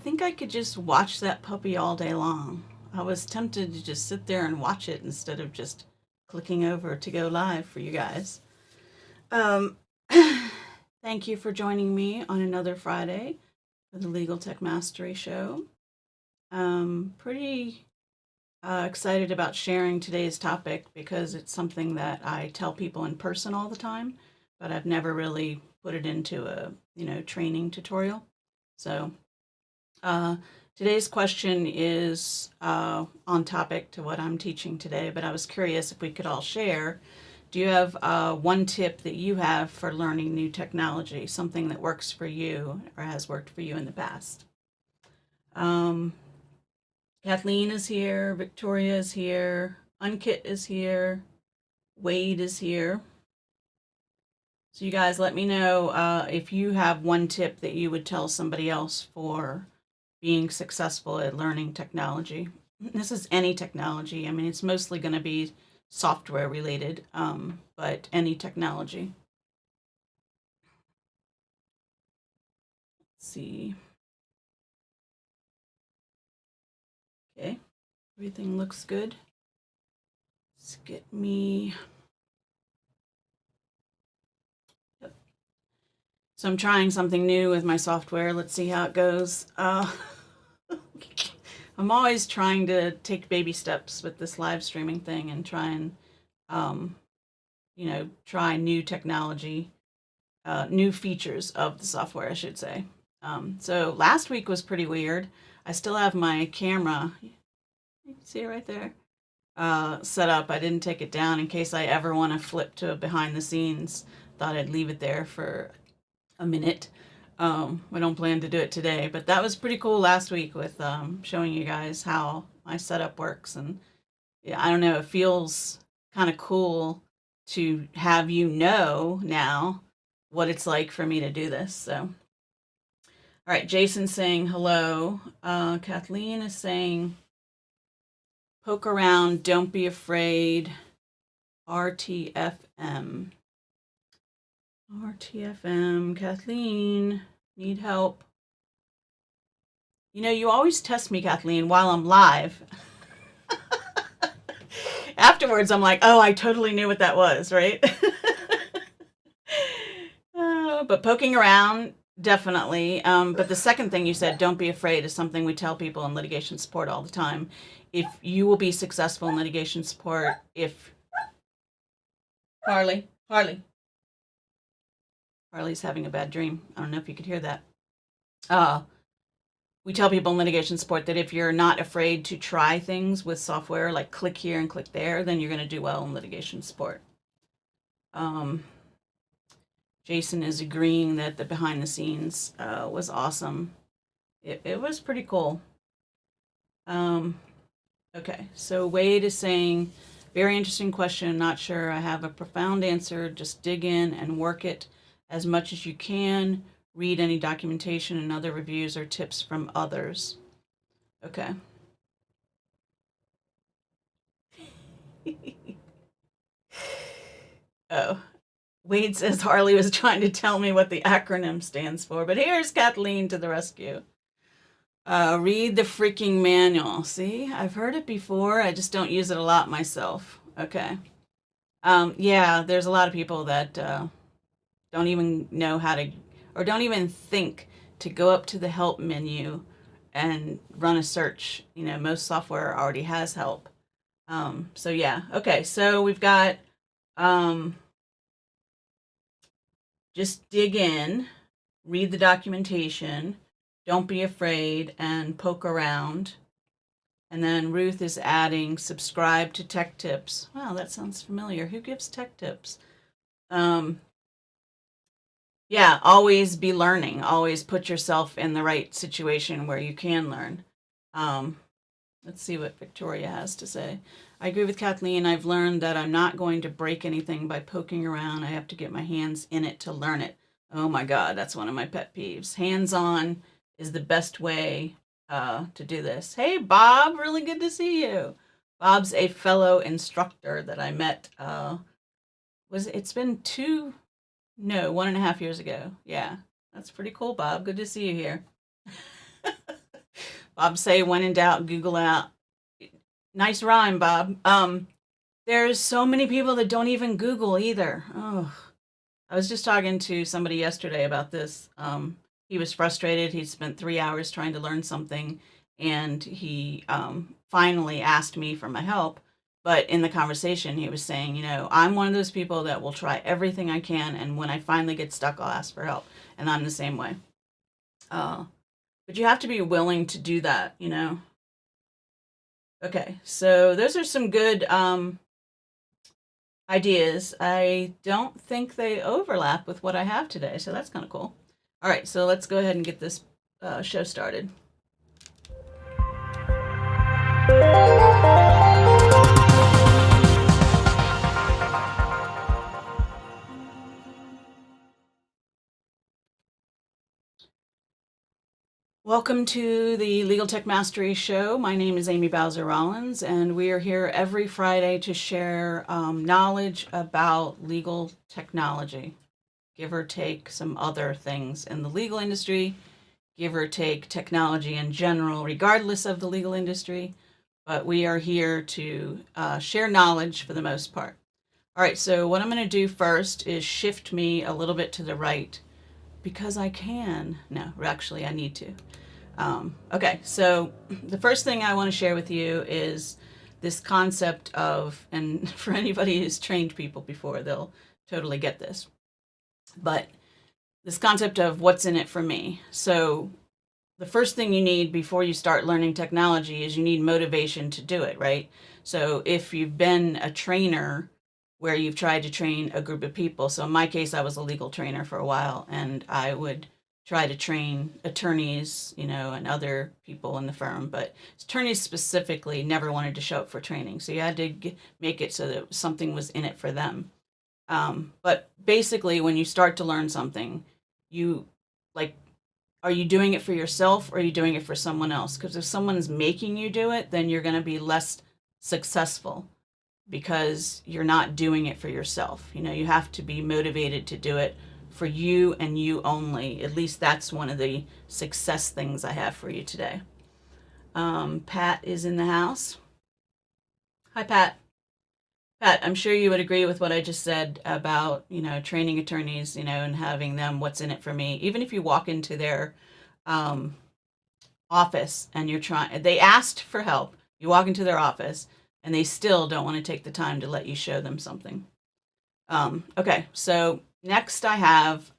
think I could just watch that puppy all day long. I was tempted to just sit there and watch it instead of just clicking over to go live for you guys. Um, Thank you for joining me on another Friday for the Legal Tech Mastery Show. Pretty excited about sharing today's topic because it's something that I tell people in person all the time, but I've never really put it into a training tutorial. So today's question is on topic to what I'm teaching today, but I was curious if we could all share. Do you have one tip that you have for learning new technology, something that works for you or has worked for you in the past? Kathleen is here, Victoria is here, Unkit is here, Wade is here. So you guys let me know if you have one tip that you would tell somebody else for being successful at learning technology. This is any technology. I mean, it's mostly going to be software related, but any technology. Let's see. Okay, everything looks good. Let's get me. Yep. So I'm trying something new with my software. Let's see how it goes. I'm always trying to take baby steps with this live streaming thing and try and, try new technology, new features of the software, I should say. So last week was pretty weird. I still have my camera, you can see it right there, set up. I didn't take it down in case I ever want to flip to behind the scenes. Thought I'd leave it there for a minute. I don't plan to do it today, but that was pretty cool last week with showing you guys how my setup works. And yeah, I don't know, it feels kind of cool to have now what it's like for me to do this. So, all right, Jason's saying hello. Kathleen is saying poke around, don't be afraid. RTFM. RTFM, Kathleen, need help. You always test me, Kathleen, while I'm live. Afterwards, I'm like, oh, I totally knew what that was, right? But poking around, definitely. But the second thing you said, don't be afraid, is something we tell people in litigation support all the time. If you will be successful in litigation support, if Harley's having a bad dream. I don't know if you could hear that. We tell people in litigation support that if you're not afraid to try things with software, like click here and click there, then you're going to do well in litigation support. Jason is agreeing that the behind the scenes was awesome. It was pretty cool. Okay, so Wade is saying, very interesting question. Not sure I have a profound answer. Just dig in and work it as much as you can. Read any documentation and other reviews or tips from others. Okay. Oh, Wade says Harley was trying to tell me what the acronym stands for, but here's Kathleen to the rescue. Read the freaking manual. See, I've heard it before. I just don't use it a lot myself. Okay. Yeah, there's a lot of people that don't even know how to, or don't even think to go up to the help menu and run a search. Most software already has help. So yeah, okay, so we've got just dig in, read the documentation, don't be afraid, and poke around. And then Ruth is adding subscribe to Tech Tips. Wow, that sounds familiar. Who gives Tech Tips? Yeah, always be learning. Always put yourself in the right situation where you can learn. Let's see what Victoria has to say. I agree with Kathleen. I've learned that I'm not going to break anything by poking around. I have to get my hands in it to learn it. Oh my God, that's one of my pet peeves. Hands-on is the best way to do this. Hey, Bob, really good to see you. Bob's a fellow instructor that I met. It's been 1.5 years ago. Yeah, that's pretty cool, Bob. Good to see you here. Bob say, when in doubt, Google out. Nice rhyme, Bob. There's so many people that don't even Google either. Oh, I was just talking to somebody yesterday about this. He was frustrated. He'd spent 3 hours trying to learn something, and he finally asked me for my help. But in the conversation, he was saying, I'm one of those people that will try everything I can, and when I finally get stuck, I'll ask for help. And I'm the same way. But you have to be willing to do that, Okay, so those are some good ideas. I don't think they overlap with what I have today, so that's kind of cool. All right, so let's go ahead and get this show started. Welcome to the Legal Tech Mastery Show. My name is Amy Bowser-Rollins, and we are here every Friday to share knowledge about legal technology, give or take some other things in the legal industry, give or take technology in general, regardless of the legal industry. But we are here to share knowledge for the most part. All right, so what I'm going to do first is shift me a little bit to the right because I can. No, actually, I need to. Okay, so the first thing I want to share with you is this concept of, and for anybody who's trained people before, they'll totally get this, but this concept of what's in it for me. So the first thing you need before you start learning technology is you need motivation to do it, right? So if you've been a trainer where you've tried to train a group of people, so in my case, I was a legal trainer for a while, and I would try to train attorneys, and other people in the firm, but attorneys specifically never wanted to show up for training. So you had to make it so that something was in it for them. But basically, when you start to learn something, are you doing it for yourself or are you doing it for someone else? Because if someone's making you do it, then you're going to be less successful because you're not doing it for yourself. You have to be motivated to do it for you and you only. At least that's one of the success things I have for you today. Pat is in the house. Hi, Pat. Pat, I'm sure you would agree with what I just said about, training attorneys, and having them, what's in it for me. Even if you walk into their office and they asked for help, you walk into their office and they still don't want to take the time to let you show them something. Okay, so next I have,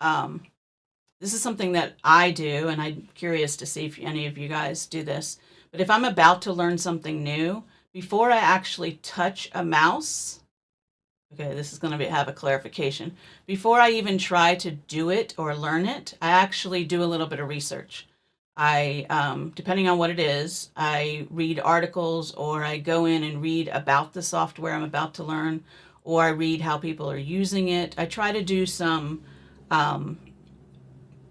this is something that I do, and I'm curious to see if any of you guys do this, but if I'm about to learn something new, before I actually touch a mouse, okay, this is going to have a clarification. Before I even try to do it or learn it, I actually do a little bit of research. Depending on what it is, I read articles or I go in and read about the software I'm about to learn, or I read how people are using it. I try to do some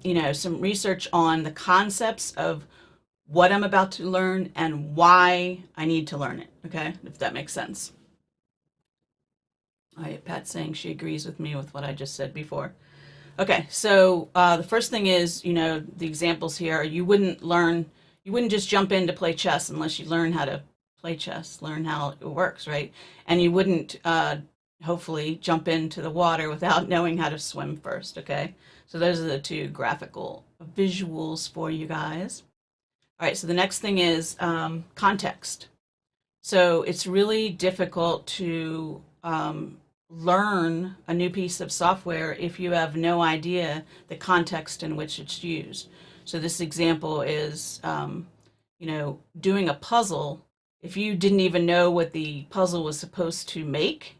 research on the concepts of what I'm about to learn and why I need to learn it, okay, if that makes sense. All right, Pat's saying she agrees with me with what I just said before. Okay, so the first thing is, the examples here, you wouldn't just jump in to play chess unless you learn how to play chess, learn how it works, right? And you wouldn't hopefully jump into the water without knowing how to swim first, okay? So those are the two graphical visuals for you guys. All right, so the next thing is context. So it's really difficult to learn a new piece of software if you have no idea the context in which it's used. So this example is, doing a puzzle. If you didn't even know what the puzzle was supposed to make,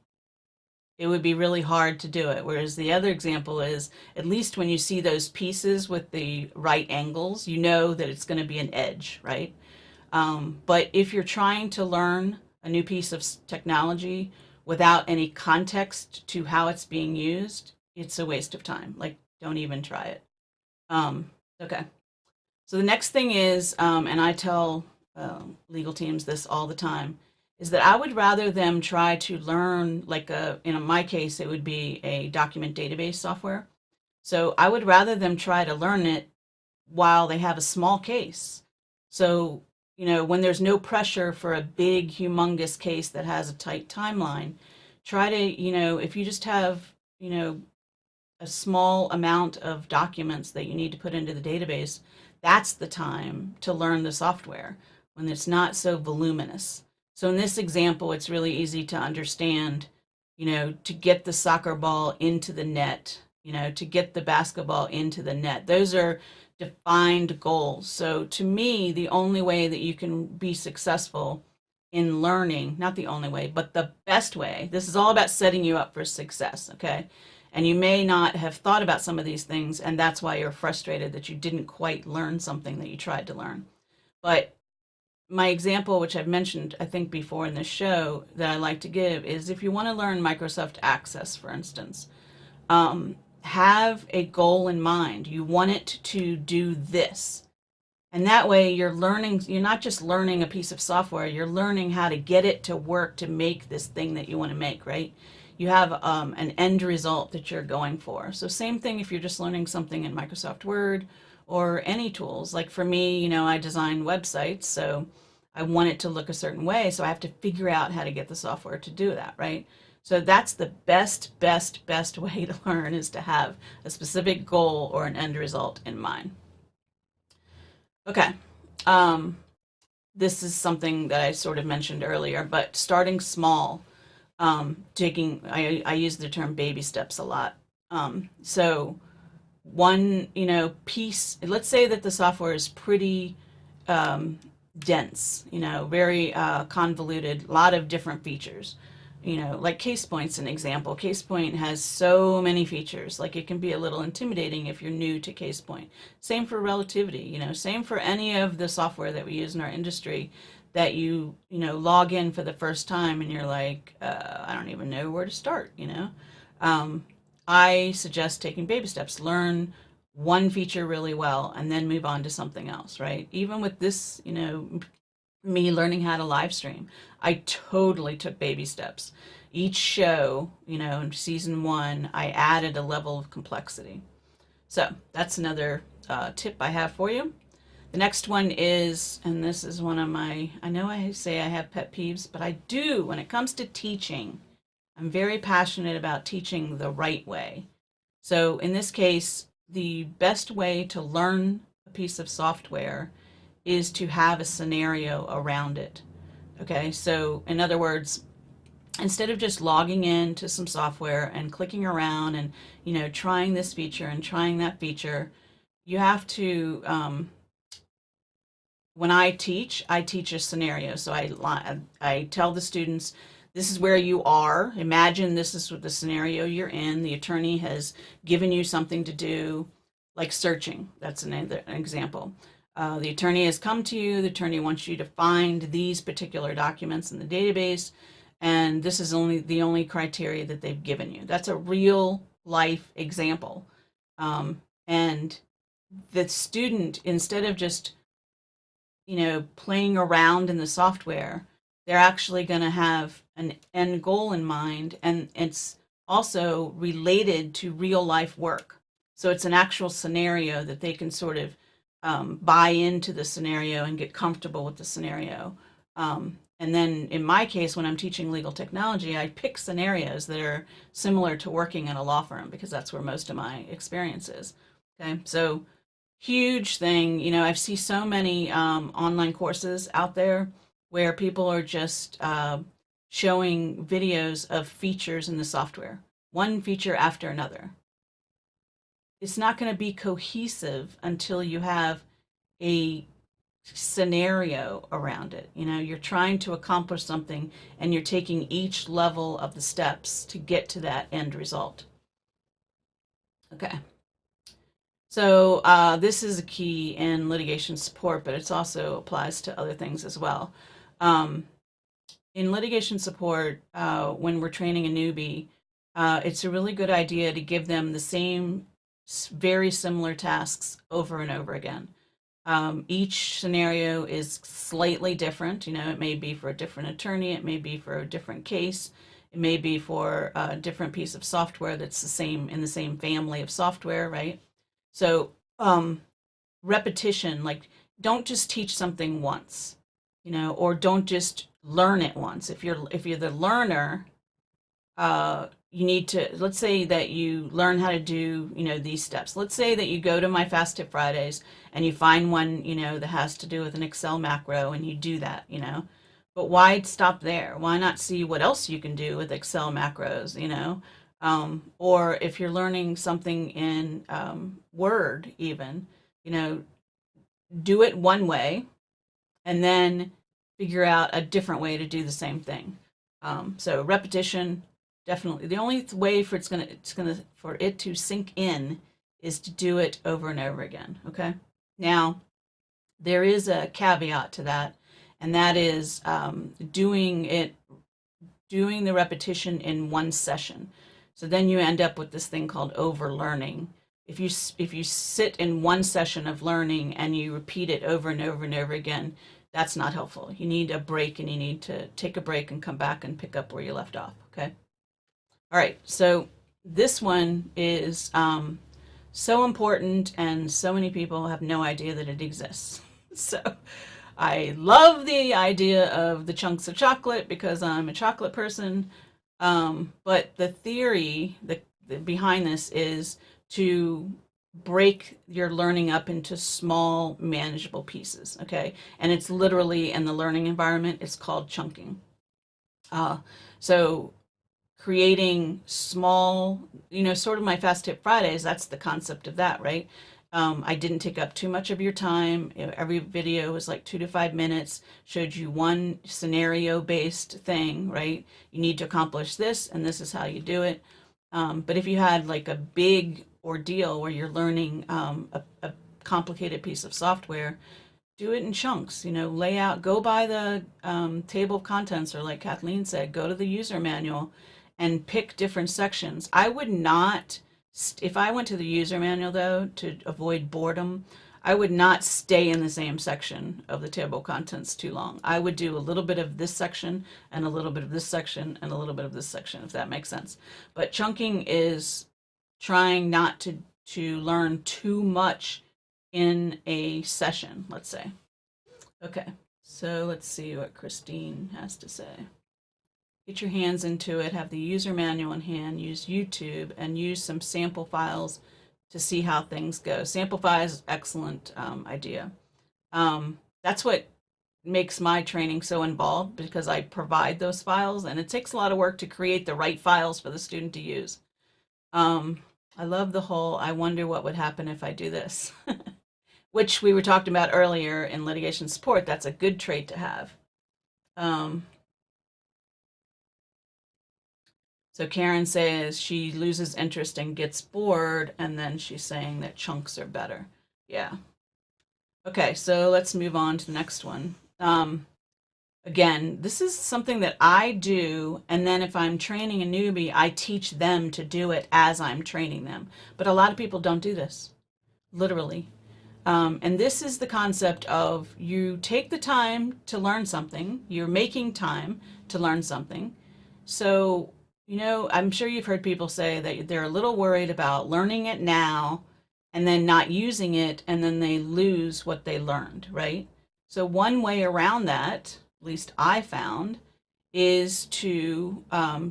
it would be really hard to do it. Whereas the other example is, at least when you see those pieces with the right angles, you know that it's going to be an edge, right? But if you're trying to learn a new piece of technology without any context to how it's being used, it's a waste of time. Like, don't even try it. Okay. So the next thing is, and I tell legal teams this all the time, is that I would rather them try to learn, in my case, it would be a document database software. So I would rather them try to learn it while they have a small case. So when there's no pressure for a big, humongous case that has a tight timeline, try to, if you just have, a small amount of documents that you need to put into the database, that's the time to learn the software when it's not so voluminous. So in this example, it's really easy to understand, to get the soccer ball into the net, to get the basketball into the net. Those are defined goals. So to me, the only way that you can be successful in learning, not the only way, but the best way, this is all about setting you up for success, okay? And you may not have thought about some of these things, and that's why you're frustrated that you didn't quite learn something that you tried to learn. But my example, which I've mentioned, I think, before in this show, that I like to give is if you want to learn Microsoft Access, for instance, have a goal in mind. You want it to do this. And that way you're not just learning a piece of software, you're learning how to get it to work to make this thing that you want to make, right? You have an end result that you're going for. So same thing if you're just learning something in Microsoft Word or any tools. Like for me, I design websites, so I want it to look a certain way, so I have to figure out how to get the software to do that, right? So that's the best way to learn, is to have a specific goal or an end result in mind. Okay. This is something that I sort of mentioned earlier, but starting small, I use the term baby steps a lot. So one, piece, let's say that the software is pretty dense, very convoluted, a lot of different features. Like CasePoint's an example. CasePoint has so many features, like it can be a little intimidating if you're new to CasePoint. Same for Relativity, same for any of the software that we use in our industry that you log in for the first time and you're like, I don't even know where to start, I suggest taking baby steps. Learn one feature really well and then move on to something else, right? Even with this, me learning how to live stream, I totally took baby steps. Each show, in season 1, I added a level of complexity. So that's another tip I have for you. The next one is, and this is one of my, I know I say I have pet peeves, but I do when it comes to teaching. I'm very passionate about teaching the right way. So in this case, the best way to learn a piece of software is to have a scenario around it. Okay, so in other words, instead of just logging into some software and clicking around and trying this feature and trying that feature, you have to when I teach a scenario. So I tell the students, this is where you are. Imagine this is the scenario you're in. The attorney has given you something to do, like searching. That's an example. The attorney has come to you. The attorney wants you to find these particular documents in the database, and this is the only criteria that they've given you. That's a real life example. And the student, instead of just playing around in the software, they're actually going to have an end goal in mind, and it's also related to real life work. So it's an actual scenario that they can sort of buy into the scenario and get comfortable with the scenario. And then in my case, when I'm teaching legal technology, I pick scenarios that are similar to working in a law firm because that's where most of my experience is. Okay, so huge thing. I see so many online courses out there where people are just showing videos of features in the software, one feature after another. It's not going to be cohesive until you have a scenario around it. You're trying to accomplish something and you're taking each level of the steps to get to that end result. Okay. So this is a key in litigation support, but it also applies to other things as well. In litigation support, when we're training a newbie, it's a really good idea to give them the same very similar tasks over and over again. Each scenario is slightly different. It may be for a different attorney, it may be for a different case, it may be for a different piece of software that's the same in the same family of software, right? So repetition, like don't just teach something once. or don't just learn it once. If you're the learner, you need to, let's say that you learn how to do, these steps. Let's say that you go to my Fast Tip Fridays and you find one, that has to do with an Excel macro and you do that, But why stop there? Why not see what else you can do with Excel macros, Or if you're learning something in Word even, do it one way and then figure out a different way to do the same thing. So repetition, definitely. The only way for for it to sink in is to do it over and over again. Okay. Now, there is a caveat to that, and that is doing the repetition in one session. So then you end up with this thing called overlearning. If you sit in one session of learning and you repeat it over and over and over again, that's not helpful. You need a break, and you need to take a break and come back and pick up where you left off. Okay. All right. So this one is so important, and so many people have no idea that it exists. So I love the idea of the chunks of chocolate because I'm a chocolate person. But the theory behind this is to break your learning up into small, manageable pieces. Okay. And it's literally, in the learning environment, it's called chunking. So creating small, sort of my Fast Tip Fridays, that's the concept of that, right? I didn't take up too much of your time. Every video was like 2 to 5 minutes, showed you one scenario-based thing, right? You need to accomplish this, and this is how you do it. But if you had like a big ordeal where you're learning a complicated piece of software, do it in chunks, lay out, go by the table of contents, or like Kathleen said, go to the user manual and pick different sections. I would not, if I went to the user manual though, to avoid boredom, I would not stay in the same section of the table of contents too long. I would do a little bit of this section and a little bit of this section and a little bit of this section, if that makes sense. But chunking is trying not to learn too much in a session, let's say. Okay, so let's see what Christine has to say. Get your hands into it, have the user manual in hand, use YouTube, and use some sample files to see how things go. Sample files, excellent idea. That's what makes my training so involved, because I provide those files, and it takes a lot of work to create the right files for the student to use. I love the whole, I wonder what would happen if I do this, which we were talking about earlier in litigation support. That's a good trait to have. So Karen says she loses interest and gets bored, and then she's saying that chunks are better. Yeah. Okay, so let's move on to the next one. Again, this is something that I do, and then if I'm training a newbie, I teach them to do it as I'm training them. But a lot of people don't do this, literally. And this is the concept of, you take the time to learn something, you're making time to learn something. So, I'm sure you've heard people say that they're a little worried about learning it now and then not using it, and then they lose what they learned, right? So one way around that, at least I found, is to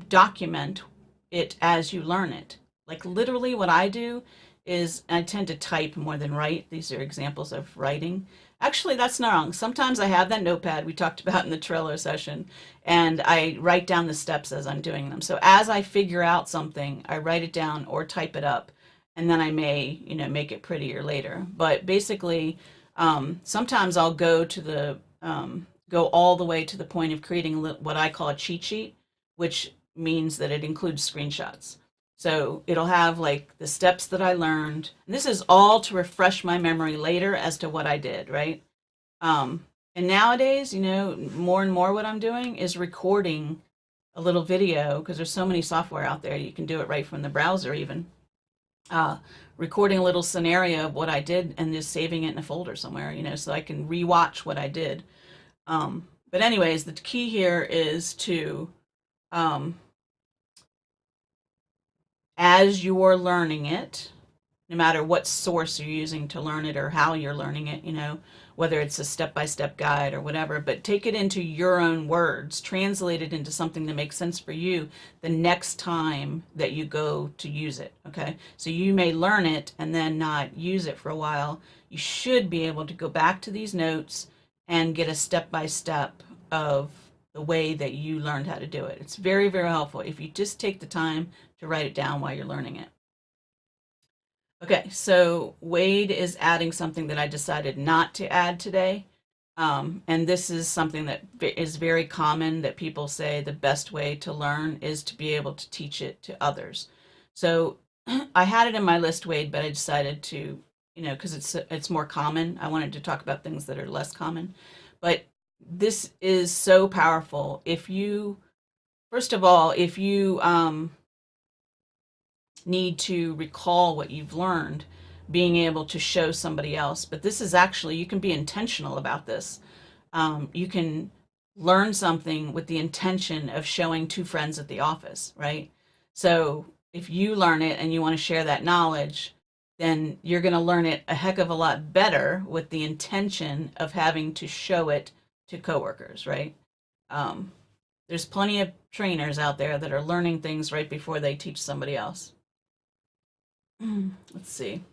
document it as you learn it. Like literally what I do is I tend to type more than write. These are examples of writing. Actually, that's not wrong. Sometimes I have that notepad we talked about in the Trello session, and I write down the steps as I'm doing them. So as I figure out something, I write it down or type it up, and then I may, make it prettier later. But basically, sometimes I'll go to the go all the way to the point of creating what I call a cheat sheet, which means that it includes screenshots. So it'll have like the steps that I learned. And this is all to refresh my memory later as to what I did, right? And nowadays, more and more what I'm doing is recording a little video, because there's so many software out there. You can do it right from the browser even. Recording a little scenario of what I did and just saving it in a folder somewhere, so I can rewatch what I did. But anyways, the key here is to, as you're learning it, no matter what source you're using to learn it or how you're learning it, you know, whether it's a step-by-step guide or whatever, but take it into your own words, translate it into something that makes sense for you the next time that you go to use it, okay? So you may learn it and then not use it for a while. You should be able to go back to these notes and get a step-by-step of the way that you learned how to do it. It's very, very helpful if you just take the time to write it down while you're learning it. Okay, so Wade is adding something that I decided not to add today. And this is something that is very common, that people say the best way to learn is to be able to teach it to others. So I had it in my list, Wade, but I decided to, you know, because it's more common. I wanted to talk about things that are less common. But this is so powerful. If you, first of all, if you need to recall what you've learned, being able to show somebody else. But this is actually, you can be intentional about this. You can learn something with the intention of showing two friends at the office, right? So if you learn it and you want to share that knowledge, then you're going to learn it a heck of a lot better with the intention of having to show it to coworkers, right? There's plenty of trainers out there that are learning things right before they teach somebody else. Let's see.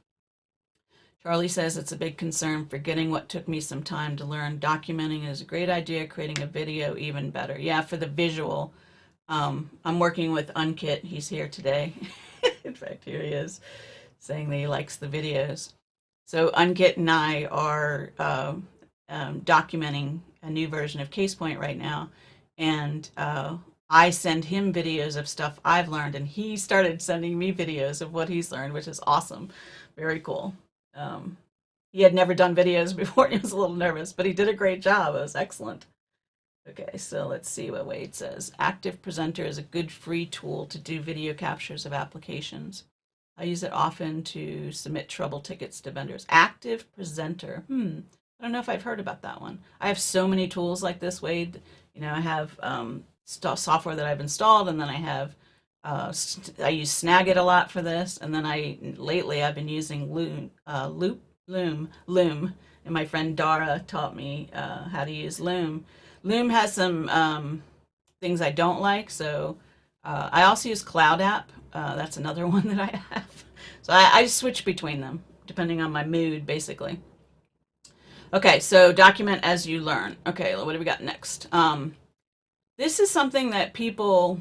Charlie says it's a big concern, forgetting what took me some time to learn. Documenting is a great idea, creating a video even better. Yeah, for the visual. I'm working with Unkit. He's here today. In fact, here he is, saying that he likes the videos. So Unkit and I are documenting a new version of CasePoint right now. And I send him videos of stuff I've learned, and he started sending me videos of what he's learned, which is awesome. Very cool. He had never done videos before, and he was a little nervous, but he did a great job. It was excellent. Okay, so let's see what Wade says. Active Presenter is a good free tool to do video captures of applications. I use it often to submit trouble tickets to vendors. Active Presenter. I don't know if I've heard about that one. I have so many tools like this, Wade. You know, I have software that I've installed, and then I have I use Snagit a lot for this, and then lately I've been using Loom, and my friend Dara taught me how to use Loom. Loom has some things I don't like, so I also use Cloud App. That's another one that I have. So I switch between them depending on my mood, basically. Okay, so document as you learn. Okay, what do we got next? This is something that people,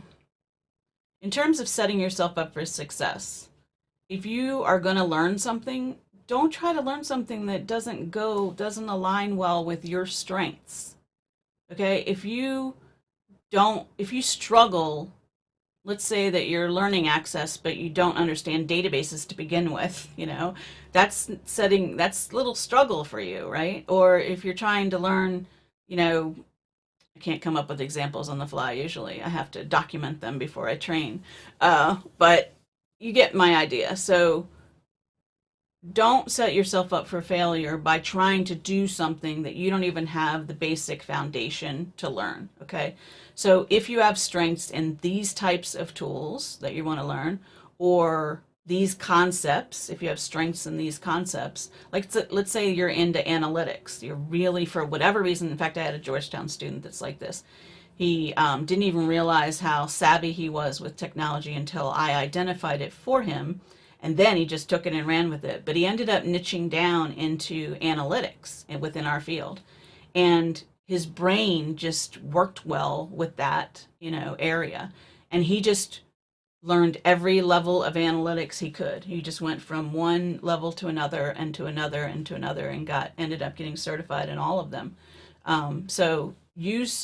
in terms of setting yourself up for success, if you are going to learn something, don't try to learn something that doesn't align well with your strengths. Okay, if you struggle, let's say that you're learning Access, but you don't understand databases to begin with, you know, that's a little struggle for you, right? Or if you're trying to learn, you know, I can't come up with examples on the fly usually. I have to document them before I train. But you get my idea. So don't set yourself up for failure by trying to do something that you don't even have the basic foundation to learn, okay? So if you have strengths in these types of tools that you want to learn, or these concepts, if you have strengths in these concepts, like let's say you're into analytics, you're really, for whatever reason, in fact, I had a Georgetown student that's like this. He didn't even realize how savvy he was with technology until I identified it for him, and then he just took it and ran with it. But he ended up niching down into analytics within our field, and his brain just worked well with that, you know, area, and he just learned every level of analytics he could. He just went from one level to another and to another and to another, and ended up getting certified in all of them. So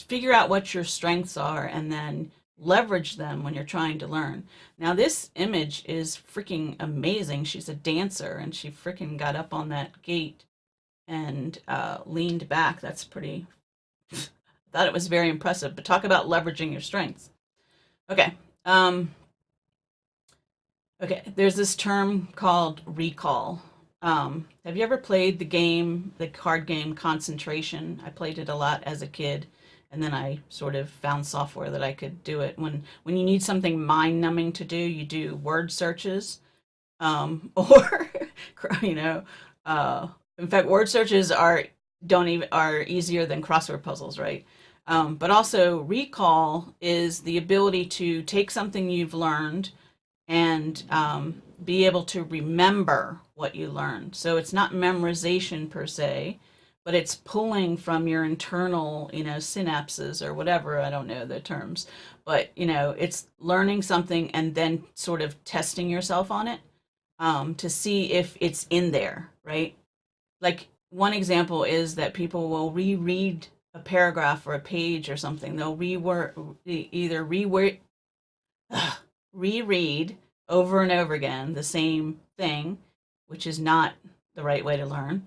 figure out what your strengths are and then leverage them when you're trying to learn. Now this image is freaking amazing. She's a dancer, and she freaking got up on that gate and leaned back. That's pretty, I thought it was very impressive. But talk about leveraging your strengths. Okay. Okay, there's this term called recall. Have you ever played the card game Concentration? I played it a lot as a kid, and then I sort of found software that I could do it. When you need something mind-numbing to do, you do word searches, or you know, in fact, word searches are easier than crossword puzzles, right? But also recall is the ability to take something you've learned and be able to remember what you learned. So it's not memorization per se, but it's pulling from your internal, synapses or whatever. I don't know the terms, but it's learning something and then sort of testing yourself on it to see if it's in there, right? Like one example is that people will reread a paragraph or a page or something. They'll either reread over and over again the same thing, which is not the right way to learn,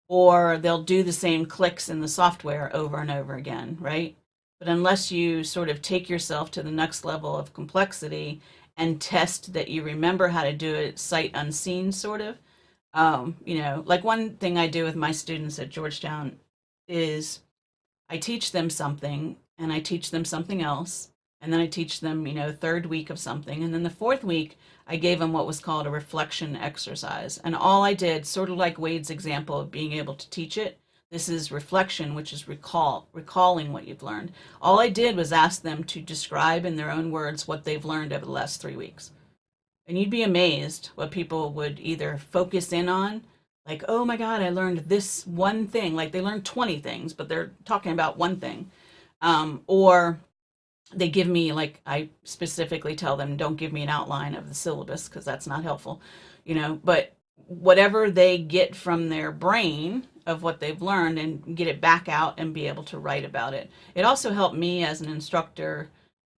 or they'll do the same clicks in the software over and over again, right? But unless you sort of take yourself to the next level of complexity and test that you remember how to do it sight unseen, sort of, like one thing I do with my students at Georgetown is I teach them something and I teach them something else. And then I teach them, third week of something. And then the fourth week, I gave them what was called a reflection exercise. And all I did, sort of like Wade's example of being able to teach it, this is reflection, which is recalling what you've learned. All I did was ask them to describe in their own words what they've learned over the last 3 weeks. And you'd be amazed what people would either focus in on, like, oh my God, I learned this one thing. Like they learned 20 things, but they're talking about one thing. Or they give me, like, I specifically tell them, don't give me an outline of the syllabus because that's not helpful, but whatever they get from their brain of what they've learned and get it back out and be able to write about it. It also helped me as an instructor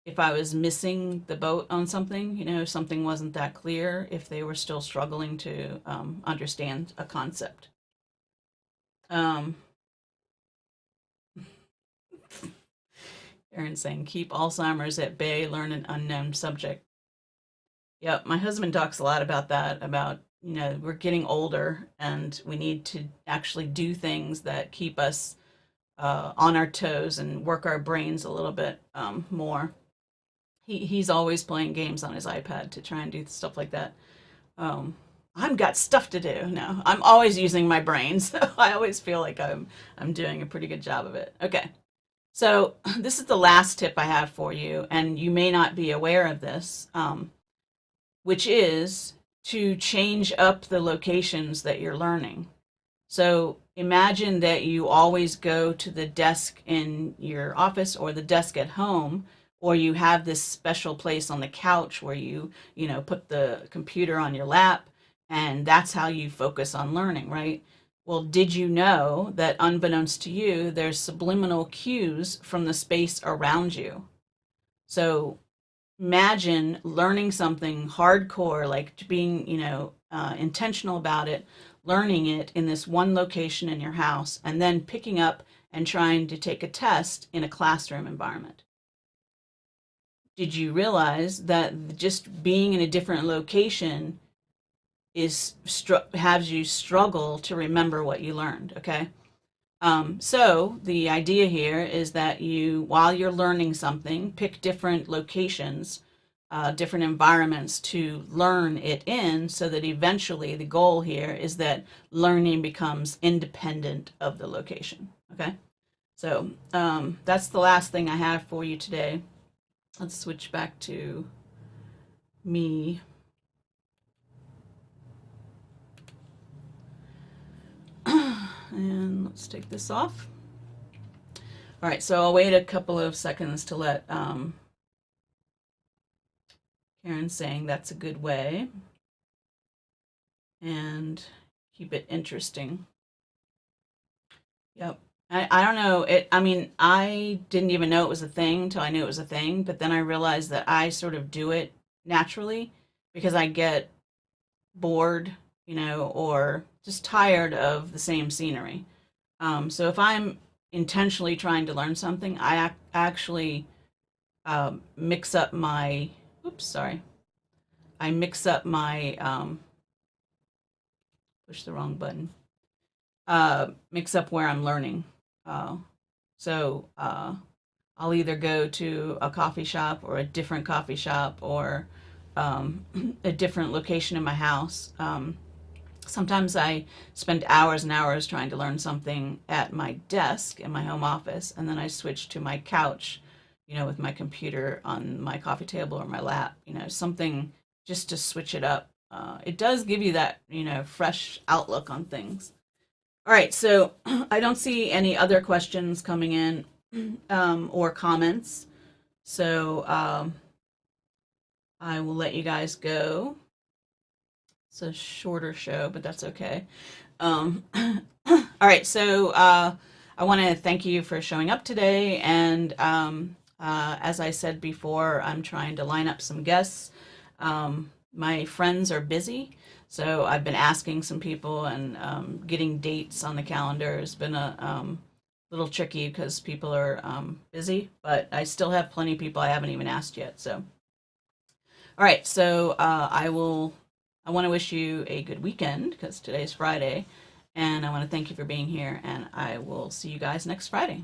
if I was missing the boat on something, something wasn't that clear, if they were still struggling to understand a concept. Aaron saying, keep Alzheimer's at bay, learn an unknown subject. Yep, my husband talks a lot about that, about, we're getting older and we need to actually do things that keep us on our toes and work our brains a little bit more. He's always playing games on his iPad to try and do stuff like that. I've got stuff to do. No, I'm always using my brain, so I always feel like I'm doing a pretty good job of it. Okay. So this is the last tip I have for you, and you may not be aware of this, which is to change up the locations that you're learning. So imagine that you always go to the desk in your office or the desk at home, or you have this special place on the couch where you put the computer on your lap, and that's how you focus on learning, right? Well, did you know that unbeknownst to you, there's subliminal cues from the space around you? So imagine learning something hardcore, like being, intentional about it, learning it in this one location in your house, and then picking up and trying to take a test in a classroom environment. Did you realize that just being in a different location has you struggle to remember what you learned? Okay. So the idea here is that while you're learning something, pick different locations, different environments to learn it in, so that eventually the goal here is that learning becomes independent of the location. Okay. So that's the last thing I have for you today. Let's switch back to me. And let's take this off. All right, so I'll wait a couple of seconds to let Karen saying that's a good way, and keep it interesting. Yep. I don't know. I didn't even know it was a thing till I knew it was a thing, but then I realized that I sort of do it naturally because I get bored, or just tired of the same scenery. So if I'm intentionally trying to learn something, I actually mix up my, I mix up my, push the wrong button, mix up where I'm learning. So I'll either go to a coffee shop or a different coffee shop or a different location in my house. Sometimes I spend hours and hours trying to learn something at my desk in my home office, and then I switch to my couch, with my computer on my coffee table or my lap, something just to switch it up. It does give you that, fresh outlook on things. All right, so I don't see any other questions coming in or comments, so I will let you guys go. It's a shorter show, but that's okay. All right, so I want to thank you for showing up today. And as I said before, I'm trying to line up some guests. My friends are busy, so I've been asking some people and getting dates on the calendar has been a little tricky because people are busy, but I still have plenty of people I haven't even asked yet. So, all right, so I want to wish you a good weekend because today's Friday, and I want to thank you for being here, and I will see you guys next Friday.